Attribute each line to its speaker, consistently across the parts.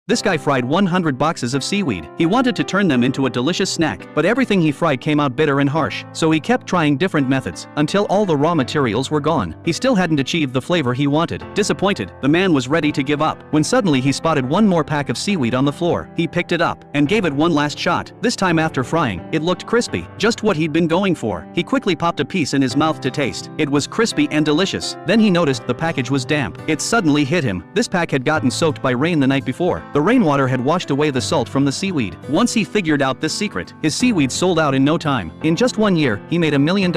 Speaker 1: This guy fried 100 boxes of seaweed. He wanted to turn them into a delicious snack, but everything he fried came out bitter and harsh, so he kept trying different methods, until all the raw materials were gone. He still hadn't achieved the flavor he wanted. Disappointed, the man was ready to give up, when suddenly he spotted one more pack of seaweed on the floor. He picked it up, and gave it one last shot. This time after frying, it looked crispy, just what he'd been going for. He quickly popped a piece in his mouth to taste. It was crispy and delicious. Then he noticed the package was damp. It suddenly hit him. This pack had gotten soaked by rain the night before. The rainwater had washed away the salt from the seaweed. Once he figured out this secret, his seaweed sold out in no time. In just 1 year, he made $1 million.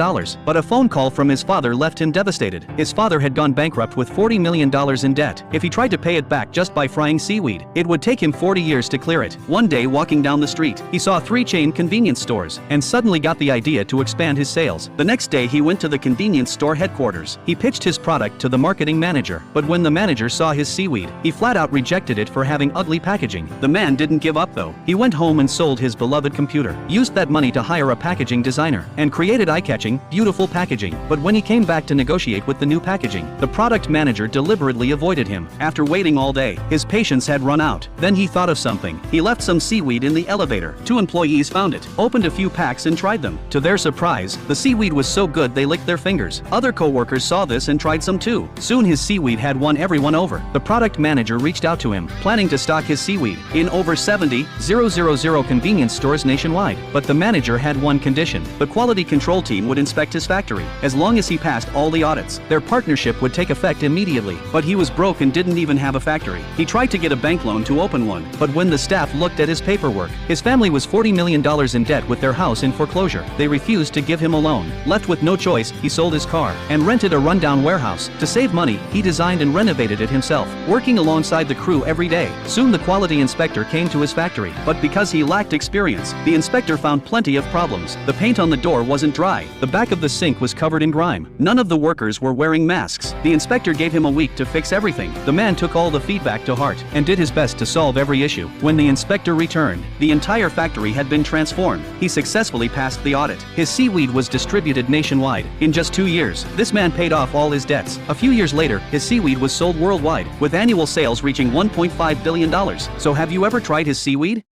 Speaker 1: But a phone call from his father left him devastated. His father had gone bankrupt with $40 million in debt. If he tried to pay it back just by frying seaweed, it would take him 40 years to clear it. One day, walking down the street, he saw 3 chain convenience stores, and suddenly got the idea to expand his sales. The next day he went to the convenience store headquarters. He pitched his product to the marketing manager, but when the manager saw his seaweed, he flat out rejected it for having ugly packaging. The man didn't give up though. He went home and sold his beloved computer, used that money to hire a packaging designer, and created eye-catching, beautiful packaging. But when he came back to negotiate with the new packaging, the product manager deliberately avoided him. After waiting all day, his patience had run out. Then he thought of something. He left some seaweed in the elevator. 2 employees found it, opened a few packs and tried them. To their surprise, the seaweed was so good they licked their fingers. Other co-workers saw this and tried some too. Soon his seaweed had won everyone over. The product manager reached out to him, planning to stock his seaweed in over 70,000 convenience stores nationwide. But the manager had one condition. The quality control team would inspect his factory. As long as he passed all the audits, their partnership would take effect immediately. But he was broke and didn't even have a factory. He tried to get a bank loan to open one, but when the staff looked at his paperwork, his family was $40 million in debt with their house in foreclosure. They refused to give him a loan. Left with no choice, he sold his car and rented a rundown warehouse. To save money, he designed and renovated it himself, working alongside the crew every day. Soon the quality inspector came to his factory, but because he lacked experience, the inspector found plenty of problems. The paint on the door wasn't dry. The back of the sink was covered in grime. None of the workers were wearing masks. The inspector gave him a week to fix everything. The man took all the feedback to heart and did his best to solve every issue. When the inspector returned, the entire factory had been transformed. He successfully passed the audit. His seaweed was distributed nationwide. In just 2 years, this man paid off all his debts. A few years later, his seaweed was sold worldwide, with annual sales reaching $1.5 billion. So have you ever tried his seaweed?